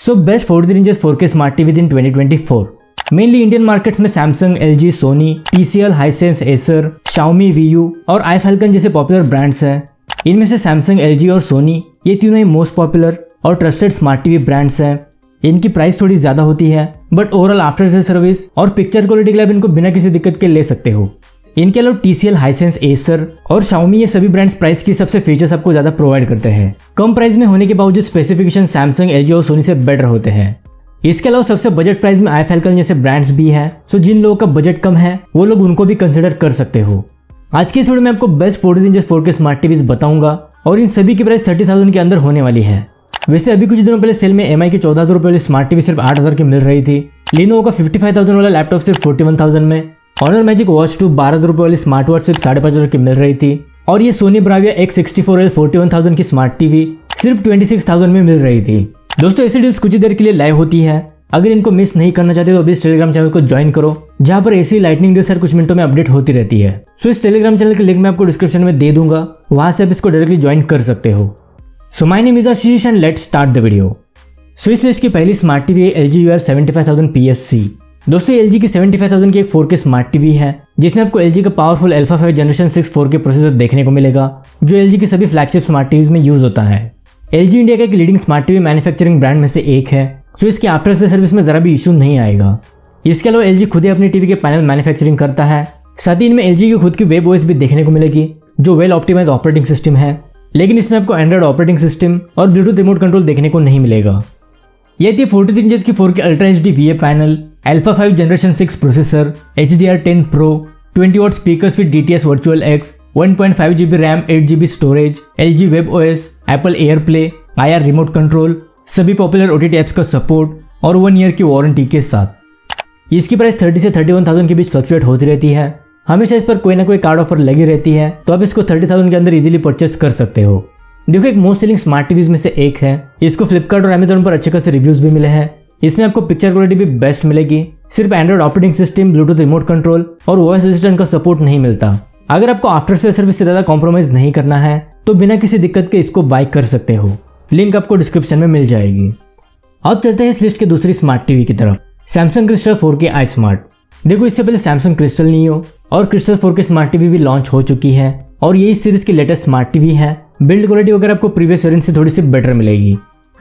So best 43 inches 4K smart TV in 2024। Mainly Indian markets में Samsung, LG, Sony, TCL, Hisense, Acer, Xiaomi, VU और iFalcon जैसे popular brands हैं। इनमें से Samsung, LG और Sony ये तीनों ही मोस्ट पॉपुलर और ट्रस्टेड स्मार्ट टीवी ब्रांड्स हैं। इनकी प्राइस थोड़ी ज़्यादा होती है, but overall after sale service और पिक्चर क्वालिटी के लिए आप इनको बिना किसी दिक्कत के ले सकते हो। इनके अलावा TCL, हाइसेंस, एसर और Xiaomi ये सभी ब्रांड्स प्राइस के हिसाब से फीचर्स आपको ज़्यादा प्रोवाइड करते हैं। कम प्राइस में होने के बावजूद स्पेसिफिकेशन सैमसंग, LG और सोनी से बेटर होते हैं। इसके अलावा सबसे बजट प्राइस में iFalcon जैसे ब्रांड्स भी हैं, सो जिन लोगों का बजट कम है वो लोग उनको भी कंसिडर कर सकते हो। आज की इस वीडियो में आपको best 43 inches 4K smart TVs बताऊंगा और इन सभी की प्राइस 30,000 के अंदर होने वाली है। वैसे अभी कुछ दिनों पहले सेल में MI की 14,000 रुपये वाली स्मार्ट टीवी सिर्फ 8,000 की मिल रही थी। Lenovo का 55,000 वाला लैपटॉप सिर्फ 41,000 में, Honor Magic Watch 2 12,000 रुपये वाली स्मार्ट वॉच सिर्फ 5,500 की मिल रही थी और ये Sony Bravia X64L 41,000 की स्मार्ट टीवी सिर्फ 26,000 में मिल रही थी। दोस्तों ऐसी डील्स कुछ ही देर के लिए लाइव होती है। अगर इनको मिस नहीं करना चाहते तो अभी इस टेलीग्राम चैनल को ज्वाइन करो, जहां पर ऐसी लाइटनिंग डील्स हर कुछ मिनटों में अपडेट होती रहती है। सो इस टेलीग्राम चैनल के लिंक मैं आपको डिस्क्रिप्शन में दे दूंगा, वहां से आप इसको डायरेक्टली ज्वाइन कर सकते हो। So my name is Ashish and let's start the video. So इस लिस्ट की पहली स्मार्ट टीवी है LG UR 75,000 PSC। दोस्तों LG की 75,000 की एक 4K स्मार्ट टीवी है, जिसमें आपको LG का powerful Alpha 5 generation 6 4K processor देखने को मिलेगा, जो LG की सभी फ्लैगशिप स्मार्ट टीवीज में यूज होता है। LG इंडिया का एक leading smart TV manufacturing brand में से एक है, सो इसके आफ्टर सेल सर्विस में जरा भी इशू नहीं आएगा। इसके अलावा LG खुद ही अपनी टीवी के पैनल मैन्युफैक्चरिंग करता है। साथ ही इनमें LG की खुद की वेब OS भी देखने को मिलेगी, जो वेल ऑप्टिमाइज ऑपरेटिंग सिस्टम है, लेकिन इसमें आपको एंड्रॉइड ऑपरेटिंग सिस्टम और ब्लूटूथ रिमोट कंट्रोल देखने को नहीं मिलेगा। यह थी 43 इंचेस की 4K ultra HD VA panel, Alpha 5 generation 6 processor, HDR10 Pro, 20 watt speakers with DTS virtual X, 1.5 GB RAM, 8 GB storage, LG web OS, Apple AirPlay, IR remote control, सभी popular OTT apps का support और 1 year की warranty के साथ। इसकी price 30 से 31,000 के बीच fluctuate होती रहती है। हमेशा इस पर कोई ना कोई कार्ड ऑफर लगी रहती है, तो आप इसको 30,000 के अंदर इजीली परचेस कर सकते हो। देखो एक मोस्ट सेलिंग स्मार्ट टीवीज में से एक है। इसको फ्लिपकार्ट और अमेजोन पर अच्छे खासे रिव्यूज भी मिले हैं। इसमें आपको पिक्चर क्वालिटी भी बेस्ट मिलेगी। सिर्फ Android operating system, Bluetooth remote control और वॉइस असिस्टेंट का सपोर्ट नहीं मिलता। अगर आपको आफ्टर सेल सर्विस से ज़्यादा कॉम्प्रोमाइज नहीं करना है तो बिना किसी दिक्कत के इसको बाय कर सकते हो। लिंक आपको डिस्क्रिप्शन में मिल जाएगी। अब चलते हैं इस लिस्ट के दूसरी स्मार्ट टीवी की तरफ, सैमसंग क्रिस्टल 4K iSmart। देखो इससे पहले सैमसंग क्रिस्टल नियो और क्रिस्टल 4K स्मार्ट टीवी भी लॉन्च हो चुकी है और ये इस सीरीज की लेटेस्ट स्मार्ट टीवी है। बिल्ड क्वालिटी वगैरह आपको प्रीवियस वेरिएंट से थोड़ी सी बेटर मिलेगी।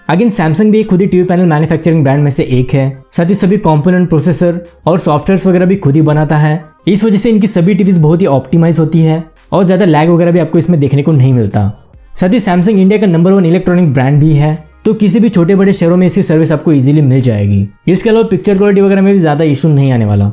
अगेन सैमसंग भी खुद ही टीवी पैनल मैन्युफैक्चरिंग ब्रांड में से एक है। साथ ही सभी कंपोनेंट, प्रोसेसर और सॉफ्टवेयर वगैरह भी खुद ही बनाता है। इस वजह से इनकी सभी टीवीज बहुत ही ऑप्टिमाइज होती है और ज़्यादा लैग वगैरह भी आपको इसमें देखने को नहीं मिलता। साथ ही सैमसंग इंडिया का नंबर 1 इलेक्ट्रॉनिक ब्रांड भी है, तो किसी भी छोटे बड़े शहरों में इसकी सर्विस आपको इजीली मिल जाएगी। इसके अलावा पिक्चर क्वालिटी वगैरह में भी ज़्यादा इशू नहीं आने वाला।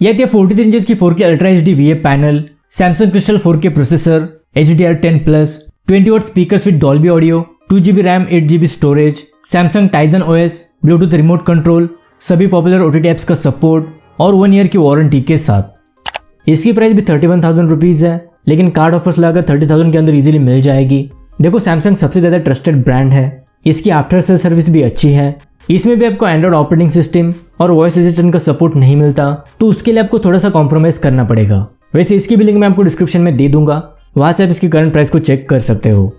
यह थी 43 इंचेस की 4K ultra HD VA panel, Samsung crystal 4K processor, HDR10+, 20 watt speakers with Dolby audio, 2 GB RAM, 8 GB storage, Samsung Tizen OS, Bluetooth remote control, सभी पॉपुलर OTT ऐप्स का सपोर्ट और 1 year की warranty के साथ। इसकी price भी 31,000 rupees है, लेकिन कार्ड ऑफर्स लगाकर 30,000 के अंदर इजीली मिल जाएगी। देखो सैमसंग सबसे ज़्यादा ट्रस्टेड ब्रांड है। इसकी आफ्टर सेल सर्विस भी अच्छी है। इसमें भी आपको एंड्रॉइड ऑपरेटिंग सिस्टम और वॉइस असिस्टेंट का सपोर्ट नहीं मिलता, तो उसके लिए आपको थोड़ा सा कॉम्प्रोमाइज करना पड़ेगा। वैसे इसकी भी लिंक मैं आपको डिस्क्रिप्शन में दे दूंगा, वहां से आप इसकी करंट प्राइस को चेक कर सकते हो।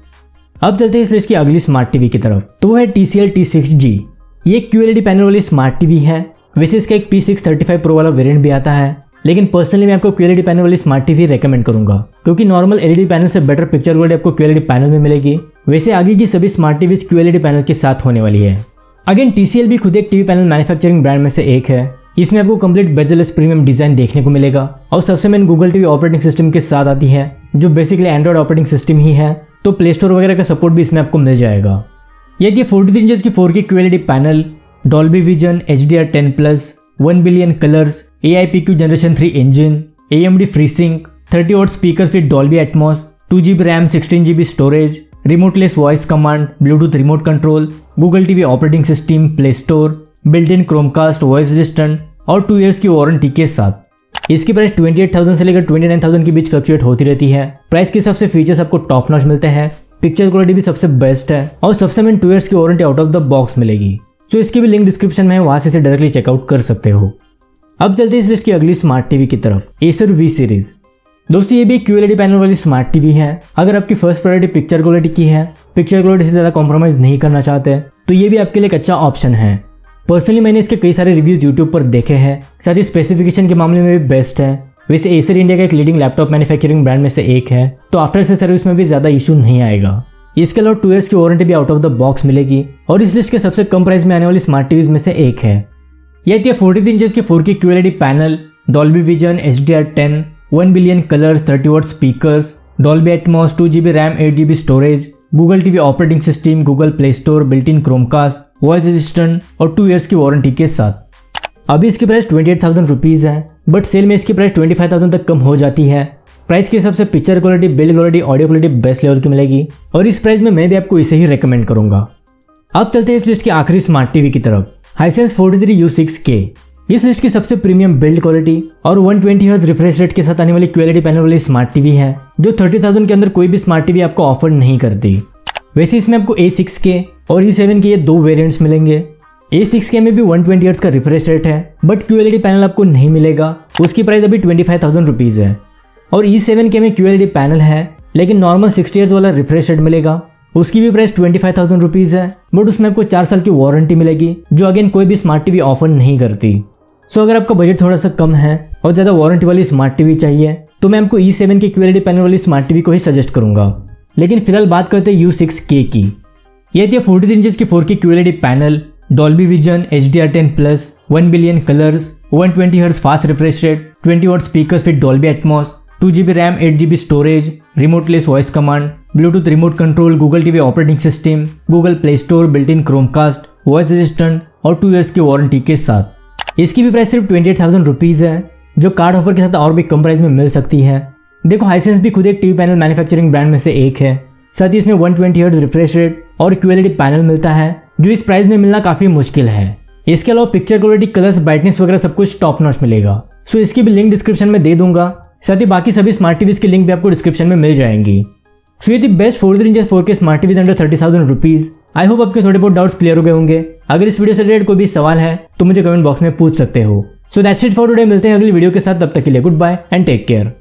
अब चलते हैं इस लिस्ट की अगली स्मार्ट टीवी की तरफ, तो वो है TCL T6G। ये QLED पैनल वाली स्मार्ट टीवी है। वैसे इसका एक P635 Pro वाला वेरिएंट भी आता है, लेकिन पर्सनली मैं आपको QLED पैनल वाली स्मार्ट टीवी रेकमेंड करूंगा, क्योंकि नॉर्मल LED पैनल से बेटर पिक्चर क्वालिटी आपको QLED पैनल में मिलेगी। वैसे आगे की सभी स्मार्ट टीवीज QLED पैनल के साथ होने वाली है। अगेन TCL भी खुद एक टीवी पैनल मैन्युफैक्चरिंग ब्रांड में से एक है। इसमें आपको कंप्लीट बेजलेस प्रीमियम डिजाइन देखने को मिलेगा और सबसे main Google TV operating system के साथ आती है, जो बेसिकली एंड्रॉइड ऑपरेटिंग सिस्टम ही है, तो प्ले स्टोर वगैरह का सपोर्ट भी इसमें आपको मिल जाएगा। यदि 43 इंचेस की 4K QLED panel, Dolby vision, HDR10+, 1 billion colours, AIPQ generation 3 engine, AMD FreeSync, 30 watt speakers with Dolby Atmos, 2 GB RAM, 16 GB storage, remoteless voice command, Bluetooth remote control, Google TV operating system, play store, built in Chromecast, voice assistant और 2 years की warranty के साथ। इसकी price 28,000 से लेकर 29,000 के बीच fluctuate होती रहती है। प्राइस के हिसाब से फीचर्स आपको टॉप नॉच मिलते हैं, पिक्चर क्वालिटी भी सबसे बेस्ट है और सबसे मेन 2 इयर्स की warranty out of the box मिलेगी। तो इसकी भी लिंक डिस्क्रिप्शन में है, वहां से इसे डायरेक्टली चेकआउट कर सकते हो। अब चलते हैं इस लिस्ट की अगली स्मार्ट टीवी की तरफ, एसर V सीरीज। दोस्तों ये भी एक QLED पैनल वाली स्मार्ट टीवी है। अगर आपकी फर्स्ट प्रायोरिटी पिक्चर क्वालिटी की है, पिक्चर क्वालिटी से ज़्यादा कॉम्प्रोमाइज़ नहीं करना चाहते, तो ये भी आपके लिए एक अच्छा ऑप्शन है। पर्सनली मैंने इसके कई सारे रिव्यूज़ यूट्यूब पर देखे हैं, साथ ही स्पेसिफिकेशन के मामले में भी बेस्ट है। वैसे एसर इंडिया का एक लीडिंग लैपटॉप मैन्युफैक्चरिंग ब्रांड में से एक है, तो आफ्टर से सर्विस में भी ज़्यादा इशू नहीं आएगा। इसके अलावा 2 ईयर्स की वारंटी भी आउट ऑफ द बॉक्स मिलेगी और इस लिस्ट के सबसे कम प्राइस में आने वाली स्मार्ट टीवीज में से एक है। यह थी 43 इंचेस की 4K QLED panel, Dolby vision, HDR10, 1 billion colours, 30 watt speakers, Dolby Atmos, 2GB RAM, 8GB storage, Google TV operating system, Google play store, built in Chromecast, voice assistant और 2 years की warranty के साथ। अभी इसकी price 28,000 rupees है, but sale में इसकी price 25,000 तक कम हो जाती है। प्राइस के हिसाब से picture quality, build quality, audio quality best level की मिलेगी और इस प्राइस में मैं भी आपको इसे ही रेकमेंड करूंगा। अब चलते हैं इस लिस्ट की आखिरी स्मार्ट टीवी की तरफ, हाइसेंस 43U6K। इस लिस्ट की सबसे प्रीमियम बिल्ड क्वालिटी और 120 हर्ट्ज रिफ्रेश रेट के साथ आने वाली QLED पैनल वाली स्मार्ट टीवी है, जो 30,000 के अंदर कोई भी स्मार्ट टीवी आपको ऑफर नहीं करती। वैसे इसमें आपको A6K और E7 के ये 2 वेरिएंट्स मिलेंगे। A6K में भी 120 हर्ट्ज का रिफ्रेश रेट है, बट QLED पैनल आपको नहीं मिलेगा। उसकी प्राइस अभी 25,000 रुपीज़ है। और E7K में QLED पैनल है, लेकिन नॉर्मल 60 हर्ट्ज वाला रिफ्रेश रेट मिलेगा। उसकी भी प्राइस 25,000 रुपीज़ है, बट उसमें आपको 4 साल की वारंटी मिलेगी, जो अगेन कोई भी स्मार्ट टीवी ऑफर नहीं करती। सो अगर आपका बजट थोड़ा सा कम है और ज़्यादा वारंटी वाली स्मार्ट टीवी चाहिए, तो मैं आपको E7 की QLED पैनल वाली स्मार्ट टीवी को ही सजेस्ट करूंगा। लेकिन फिलहाल बात करते हैं U6K की। यह थी 43 इंचेस की 4K QLED panel, Dolby vision, HDR10+, 1 billion colours, 120 hertz fast refresh rate, 20 watt speakers with Dolby Atmos, 2GB RAM, 8GB storage, remoteless voice command, Bluetooth remote control, Google TV operating system, Google play store, built in Chromecast, voice assistant और 2 years की warranty के साथ। इसकी भी price सिर्फ 28,000 rupees है, जो card offer के साथ और भी कम प्राइस में मिल सकती है। देखो हाइसेंस भी खुद एक टीवी पैनल मैन्युफैक्चरिंग ब्रांड में से एक है, साथ ही इसमें 120 हर्ट्ज रिफ्रेश रेट और QLED पैनल मिलता है, जो इस प्राइस में मिलना काफ़ी मुश्किल है। इसके अलावा पिक्चर क्वालिटी, कलर्स, ब्राइटनेस वगैरह सब कुछ टॉप नॉच मिलेगा। सो इसकी भी लिंक डिस्क्रिप्शन में दे दूंगा, साथ ही बाकी सभी स्मार्ट टीवीज की लिंक भी आपको डिस्क्रिप्शन में मिल जाएंगी। सो ये थी best 43 inches 4K smart TVs under 30,000 rupees. I hope आपके थोड़े बहुत डाउट्स क्लियर हो गए होंगे। अगर इस वीडियो से रिलेटेड कोई भी सवाल है तो मुझे कमेंट बॉक्स में पूछ सकते हो। So that's it for today. मिलते हैं अगली वीडियो के साथ, तब तक के लिए goodbye and take care.